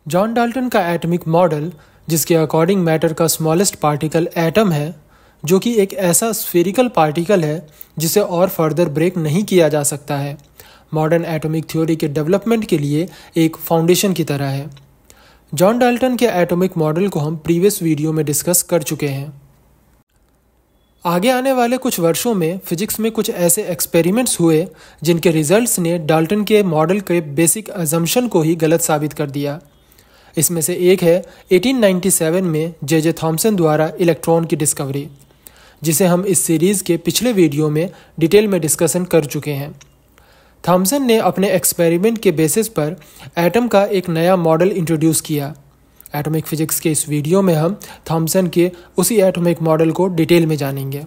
John Dalton का atomic model, जिसके according matter का स्मॉलेस्ट पार्टिकल एटम है, जो कि एक ऐसा स्फेरिकल पार्टिकल है जिसे और फर्दर ब्रेक नहीं किया जा सकता है, मॉडर्न एटॉमिक थ्योरी के डेवलपमेंट के लिए एक फाउंडेशन की तरह है। जॉन डाल्टन के एटॉमिक मॉडल को हम प्रीवियस वीडियो में डिस्कस कर चुके हैं। आगे आने वाले कुछ वर्षों में फिजिक्स में कुछ ऐसे एक्सपेरिमेंट्स हुए जिनके रिजल्ट्स ने डाल्टन के मॉडल के बेसिक अजम्पशन को ही गलत साबित कर दिया। इसमें से एक है 1897 में जे थॉमसन द्वारा इलेक्ट्रॉन की डिस्कवरी, जिसे हम इस सीरीज़ के पिछले वीडियो में डिटेल में डिस्कशन कर चुके हैं। थॉमसन ने अपने एक्सपेरिमेंट के बेसिस पर एटम का एक नया मॉडल इंट्रोड्यूस किया। एटॉमिक फिजिक्स के इस वीडियो में हम थॉमसन के उसी एटॉमिक मॉडल को डिटेल में जानेंगे।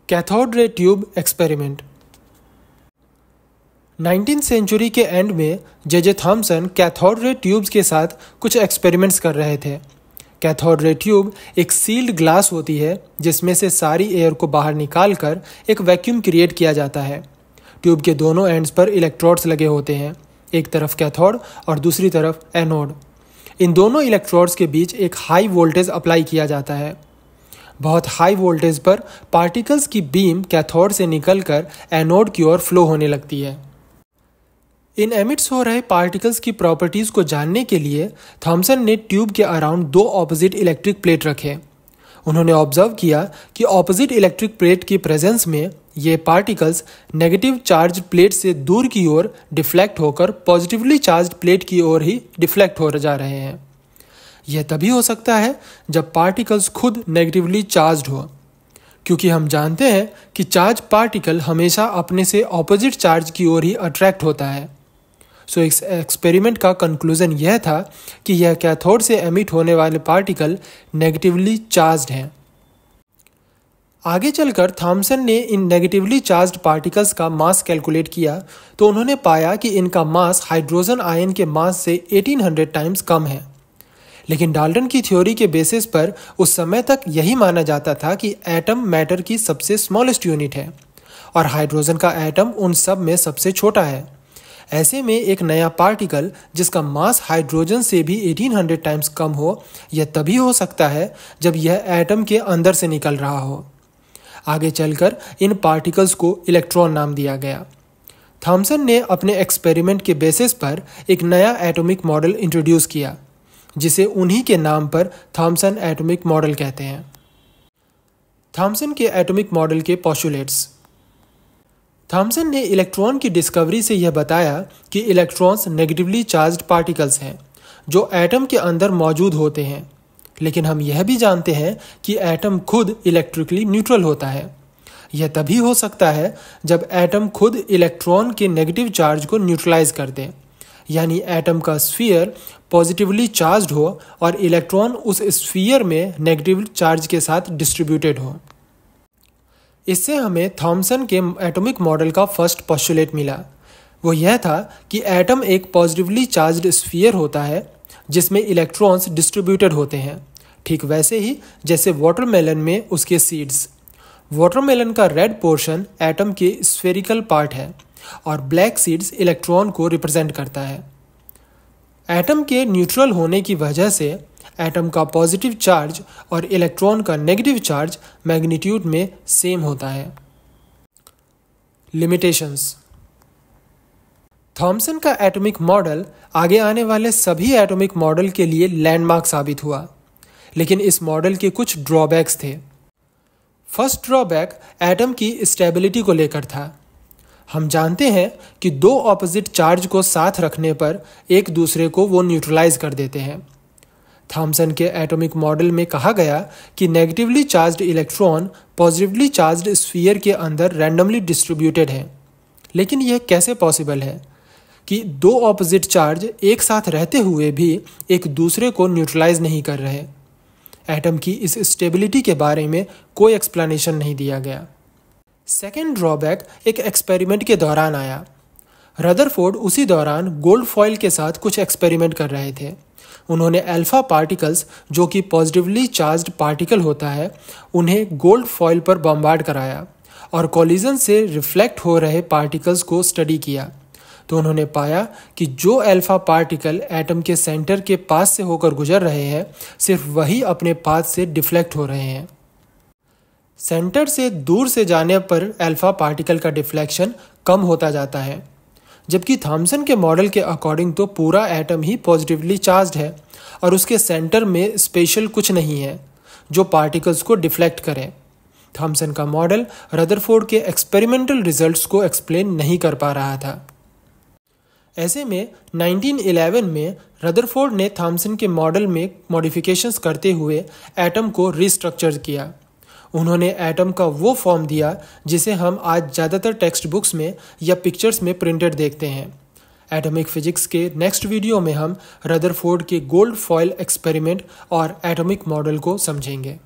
Cathode ray tube experiment. 19th century के एंड में J Thomson cathode ray tubes के साथ कुछ एक्सपेरिमेंट्स कर रहे थे। कैथोड रे ट्यूब एक सील्ड ग्लास होती है जिसमें से सारी एयर को बाहर निकालकर एक वैक्यूम क्रिएट किया जाता है। ट्यूब के दोनों एंड्स पर इलेक्ट्रोड्स लगे होते हैं, एक तरफ कैथोड और दूसरी तरफ एनोड। इन दोनों इलेक्ट्रोड्स के बीच एक हाई वोल्टेज अप्लाई किया जाता है। बहुत हाई वोल्टेज पर पार्टिकल्स की बीम कैथोड से निकलकर एनोड की ओर फ्लो होने लगती है। इन एमिट्स हो रहे पार्टिकल्स की प्रॉपर्टीज को जानने के लिए थॉमसन ने ट्यूब के अराउंड दो ऑपोजिट इलेक्ट्रिक प्लेट रखे। उन्होंने ऑब्जर्व किया कि ऑपोजिट इलेक्ट्रिक प्लेट की प्रेजेंस में ये पार्टिकल्स नेगेटिव चार्ज प्लेट से दूर की ओर डिफ्लेक्ट होकर पॉजिटिवली चार्ज प्लेट की ओर ही डिफ्लेक्ट हो जा रहे हैं। यह तभी हो सकता है जब पार्टिकल्स खुद नेगेटिवली चार्ज्ड हो, क्योंकि हम जानते हैं कि चार्ज पार्टिकल हमेशा अपने से ऑपोजिट चार्ज की ओर ही अट्रैक्ट होता है। सो इस एक्सपेरिमेंट का कंक्लूजन यह था कि यह कैथोड से एमिट होने वाले पार्टिकल नेगेटिवली चार्ज्ड हैं। आगे चलकर थॉमसन ने इन नेगेटिवली चार्ज्ड पार्टिकल्स का मास कैलकुलेट किया तो उन्होंने पाया कि इनका मास हाइड्रोजन आयन के मास से 1800 टाइम्स कम है। लेकिन डाल्टन की थ्योरी के बेसिस पर उस समय तक यही माना जाता था कि एटम मैटर की सबसे स्मॉलेस्ट यूनिट है और हाइड्रोजन का एटम उन सब में सबसे छोटा है। ऐसे में एक नया पार्टिकल जिसका मास हाइड्रोजन से भी 1800 टाइम्स कम हो, यह तभी हो सकता है जब यह एटम के अंदर से निकल रहा हो। आगे चलकर इन पार्टिकल्स को इलेक्ट्रॉन नाम दिया गया। थॉमसन ने अपने एक्सपेरिमेंट के बेसिस पर एक नया एटॉमिक मॉडल इंट्रोड्यूस किया, जिसे उन्हीं के नाम पर थॉमसन एटॉमिक मॉडल कहते हैं। थॉमसन के एटॉमिक मॉडल के पोस्टुलेट्स। थॉमसन ने इलेक्ट्रॉन की डिस्कवरी से यह बताया कि इलेक्ट्रॉन्स नेगेटिवली चार्ज्ड पार्टिकल्स हैं जो एटम के अंदर मौजूद होते हैं, लेकिन हम यह भी जानते हैं कि एटम खुद इलेक्ट्रिकली न्यूट्रल होता है। यह तभी हो सकता है जब एटम खुद इलेक्ट्रॉन के नेगेटिव चार्ज को न्यूट्रलाइज कर दे, यानी एटम का स्फीयर पॉजिटिवली चार्ज्ड हो और इलेक्ट्रॉन उस स्फीयर में नेगेटिव चार्ज के साथ डिस्ट्रीब्यूटेड हो। इससे हमें थॉमसन के एटॉमिक मॉडल का फर्स्ट पोस्टुलेट मिला। वो यह था कि एटम एक पॉजिटिवली चार्ज्ड स्फीयर होता है जिसमें इलेक्ट्रॉन्स डिस्ट्रीब्यूटेड होते हैं, ठीक वैसे ही जैसे वाटरमेलन में उसके सीड्स। वाटरमेलन का रेड पोर्शन एटम के स्फेरिकल पार्ट है और ब्लैक सीड्स इलेक्ट्रॉन को रिप्रेजेंट करता है। एटम के न्यूट्रल होने की वजह से एटम का पॉजिटिव चार्ज और इलेक्ट्रॉन का नेगेटिव चार्ज मैग्नीट्यूड में सेम होता है। लिमिटेशंस। थॉमसन का एटॉमिक मॉडल आगे आने वाले सभी एटॉमिक मॉडल के लिए लैंडमार्क साबित हुआ, लेकिन इस मॉडल के कुछ ड्रॉबैक्स थे। फर्स्ट ड्रॉबैक एटम की स्टेबिलिटी को लेकर था। हम जानते हैं कि दो ऑपोजिट चार्ज को साथ रखने पर एक दूसरे को वो न्यूट्रलाइज कर देते हैं। थॉमसन के एटॉमिक मॉडल में कहा गया कि negatively charged electron positively charged sphere के अंदर रैंडमली डिस्ट्रीब्यूटेड है। लेकिन यह कैसे पॉसिबल है कि दो ऑपोजिट चार्ज एक साथ रहते हुए भी एक दूसरे को न्यूट्रलाइज नहीं कर रहे? एटम की इस स्टेबिलिटी के बारे में कोई एक्सप्लेनेशन नहीं दिया गया। सेकेंड ड्रॉबैक एक एक्सपेरिमेंट के दौरान आया। रदरफोर्ड उसी दौरान गोल्ड फॉइल के साथ कुछ एक्सपेरिमेंट कर रहे थे। उन्होंने अल्फा पार्टिकल्स, जो कि पॉजिटिवली चार्ज्ड पार्टिकल होता है, उन्हें गोल्ड फॉइल पर बम्बार्ड कराया और कॉलिजन से रिफ्लेक्ट हो रहे पार्टिकल्स को स्टडी किया, तो उन्होंने पाया कि जो अल्फा पार्टिकल एटम के सेंटर के पास से होकर गुजर रहे हैं, सिर्फ वही अपने पाथ से डिफ्लेक्ट हो रहे हैं। सेंटर से दूर से जाने पर अल्फा पार्टिकल का डिफ्लेक्शन कम होता जाता है, जबकि थॉमसन के मॉडल के अकॉर्डिंग तो पूरा एटम ही पॉजिटिवली चार्ज्ड है और उसके सेंटर में स्पेशल कुछ नहीं है जो पार्टिकल्स को डिफ्लेक्ट करे। थॉमसन का मॉडल रदरफोर्ड के एक्सपेरिमेंटल रिजल्ट्स को एक्सप्लेन नहीं कर पा रहा था। ऐसे में 1911 में रदरफोर्ड ने थॉमसन के मॉडल में मॉडिफिकेशंस करते हुए एटम को रिस्ट्रक्चर किया। उन्होंने एटम का वो फॉर्म दिया जिसे हम आज ज़्यादातर टेक्स्ट बुक्स में या पिक्चर्स में प्रिंटेड देखते हैं। एटॉमिक फिजिक्स के नेक्स्ट वीडियो में हम रदरफोर्ड के गोल्ड फॉयल एक्सपेरिमेंट और एटॉमिक मॉडल को समझेंगे।